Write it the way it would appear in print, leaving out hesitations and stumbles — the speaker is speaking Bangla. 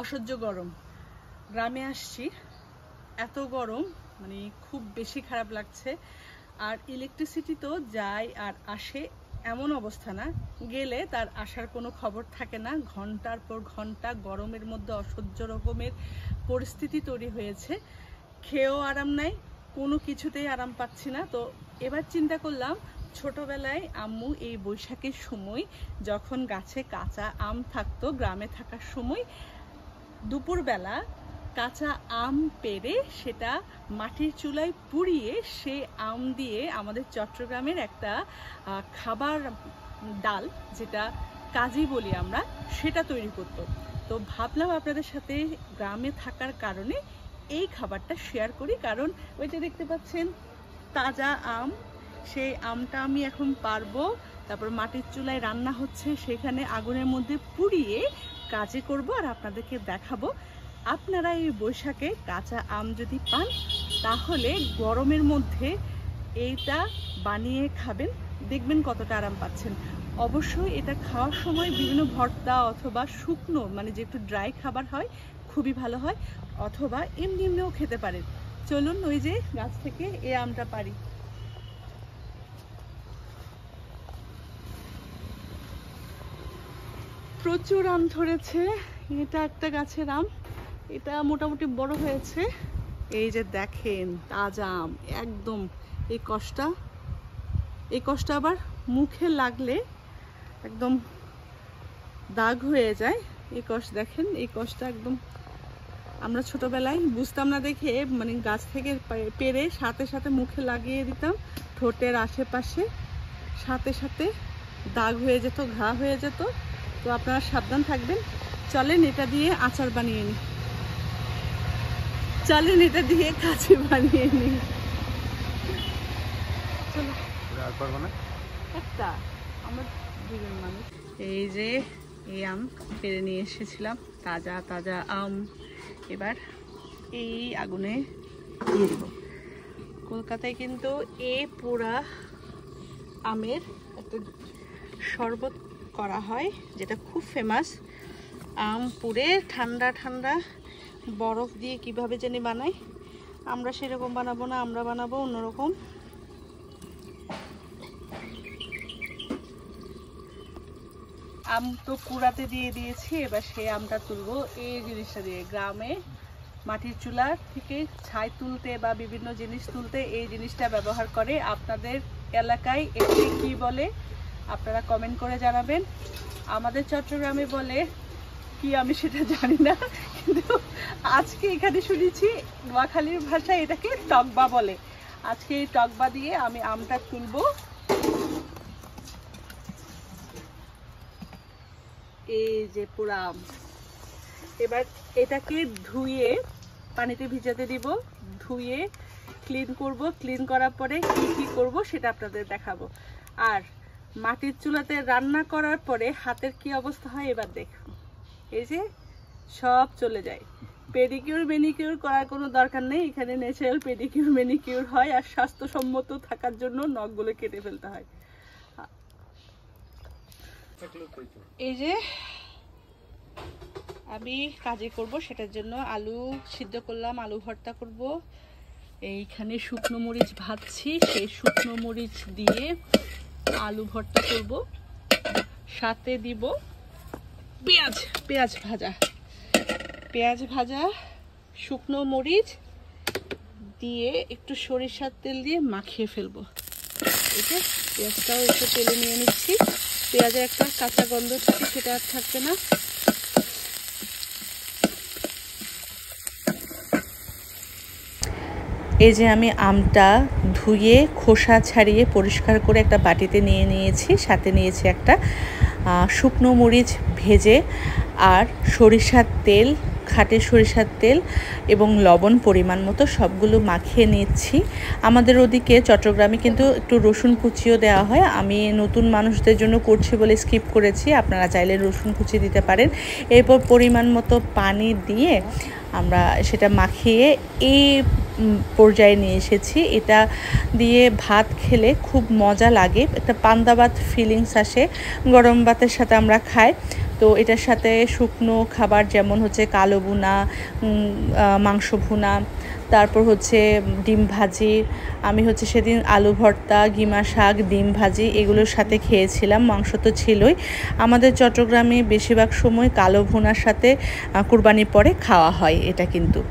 অসহ্য গরম। গ্রামে আসছি, এত গরম মানে খুব বেশি খারাপ লাগছে। আর ইলেকট্রিসিটি তো যায় আর আসে, এমন অবস্থা না, গেলে তার আসার কোনো খবর থাকে না। ঘন্টার পর ঘন্টা গরমের মধ্যে অসহ্য রকমের পরিস্থিতি তৈরি হয়েছে। খেয়েও আরাম নাই, কোনো কিছুতেই আরাম পাচ্ছি না। তো এবার চিন্তা করলাম, ছোটবেলায় আম্মু এই বৈশাখের সময় যখন গাছে কাঁচা আম থাকতো, গ্রামে থাকার সময় দুপুরবেলা কাঁচা আম পেড়ে সেটা মাটির চুলায় পুড়িয়ে সে আম দিয়ে আমাদের চট্টগ্রামের একটা খাবার ডাল, যেটা কাজি বলি আমরা, সেটা তৈরি করতো। তো ভাবলাম আপনাদের সাথে গ্রামে থাকার কারণে এই খাবারটা শেয়ার করি। কারণ ওই যে দেখতে পাচ্ছেন তাজা আম, সেই আমটা আমি এখন পারবো, তারপর মাটির চুলায় রান্না হচ্ছে, সেখানে আগুনের মধ্যে পুড়িয়ে কাজে করব আর আপনাদেরকে দেখাবো। আপনারা এই বৈশাখে কাঁচা আম যদি পান তাহলে গরমের মধ্যে এইটা বানিয়ে খাবেন, দেখবেন কতটা আরাম পাচ্ছেন। অবশ্যই এটা খাওয়ার সময় বিভিন্ন ভর্তা অথবা শুকনো মানে যে একটু ড্রাই খাবার হয় খুবই ভালো হয়, অথবা এমনি এমনিও খেতে পারেন। চলুন ওই যে গাছ থেকে এই আমটা পারি। প্রচুর আম ধরেছে, এটা একটা গাছের আম, এটা মোটামুটি বড় হয়েছে। এই যে দেখেন তাজা আম একদম। এই কষটা আবার মুখে লাগলে একদম দাগ হয়ে যায়। এই কষ দেখেন, এই কষটা একদম আমরা ছোটবেলায় বুঝতাম না দেখে মানে গাছ থেকে পেরে সাথে সাথে মুখে লাগিয়ে দিতাম, ঠোঁটের আশেপাশে সাথে সাথে দাগ হয়ে যেত, ঘা হয়ে যেত। তো আপনারা সাবধান থাকবেন। চলেন এটা দিয়ে আচার বানিয়ে নিই, চলেন এটা দিয়ে কাঁচি বানিয়ে নিই। চলো একটা আমার দুজন মানুষ। এই যে এই আম পেরে নিয়ে এসেছিলাম, তাজা তাজা আম। এবার এই আগুনে দিয়ে দিব। কলকাতায় কিন্তু এই পোড়া আমের একটা শরবত করা হয় যেটা খুব ফেমাস। আম পুড়ে ঠান্ডা ঠান্ডা বরফ দিয়ে কিভাবে জানি বানাই, আমরা সেরকম বানাবো না, আমরা বানাবো অন্যরকম। আম তো কুড়াতে দিয়ে দিয়েছি, এবার সেই আমটা তুলবো এই জিনিসটা দিয়ে। গ্রামে মাটির চুলা থেকে ছাই তুলতে বা বিভিন্ন জিনিস তুলতে এই জিনিসটা ব্যবহার করে। আপনাদের এলাকায় এটি কি বলে আপনারা কমেন্ট করে জানাবেন। আমাদের চট্টগ্রামে বলে কি আমি সেটা জানি না, কিন্তু আজকে এখানে শুনেছি নোয়াখালীর ভাষায় এটাকে টকবা বলে। আজকে এই টকবা দিয়ে আমি আমটা তুলবো। এই যে পুরা আম, এবার এটাকে ধুয়ে পানিতে ভিজাতে দিব, ধুয়ে ক্লিন করব। ক্লিন করার পরে কি করব সেটা আপনাদের দেখাবো। আর মাটির চুলাতে রান্না করার পরে হাতের কি অবস্থা হয় এবার দেখুন। এই যে সব চলে যায়। পেডিকিউর ম্যানিকিউর করার কোনো দরকার নেই, এখানে ন্যাচারাল পেডিকিউর ম্যানিকিউর হয়। আর স্বাস্থ্যসম্মত থাকার জন্য নখগুলো কেটে ফেলতে হয়। এই যে আমি কাজে করব, সেটার জন্য আলু সিদ্ধ করলাম, আলু ভর্তা করব। এইখানে শুকনো মরিচ ভাজছি, সেই শুকনো মরিচ দিয়ে আলু ভর্তা করব। সাথে দিব পেঁয়াজ ভাজা শুকনো মরিচ দিয়ে একটু সরিষার তেল দিয়ে মাখিয়ে ফেলবো। এই যে পেঁয়াজটাও একটু তেলে নিয়ে নিচ্ছি। পেঁয়াজের একটা কাঁচা গন্ধ থাকে, সেটা আর থাকবে না। এই যে আমি আমটা ধুয়ে খোসা ছাড়িয়ে পরিষ্কার করে একটা বাটিতে নিয়ে নিয়েছি, সাথে নিয়েছি একটা শুকনো মরিচ ভেজে আর সরিষার তেল, খাঁটি সরিষার তেল এবং লবণ পরিমাণ মতো সবগুলো মাখিয়ে নিচ্ছি। আমাদের ওদিকে চট্টগ্রামে কিন্তু একটু রসুন কুচিও দেওয়া হয়, আমি নতুন মানুষদের জন্য করছি বলে স্কিপ করেছি, আপনারা চাইলে রসুন কুচি দিতে পারেন। এরপর পরিমাণ মতো পানি দিয়ে আমরা সেটা মাখিয়ে এই পর্যায়ে নিয়ে এসেছি। এটা দিয়ে ভাত খেলে খুব মজা লাগে, একটা পান্তা ভাত ফিলিংস আসে, গরম ভাতের সাথে আমরা খাই। তো এটার সাথে শুকনো খাবার যেমন হচ্ছে কালো ভুনা, মাংস ভুনা, তারপর হচ্ছে ডিম ভাজি। আমি হচ্ছে সেদিন আলু ভর্তা, গিমা শাক, ডিম ভাজি এগুলোর সাথে খেয়েছিলাম। মাংস তো ছিলই। আমাদের চট্টগ্রামে বেশিরভাগ সময় কালো ভুনার সাথে কুরবানির পরে খাওয়া হয় এটা কিন্তু।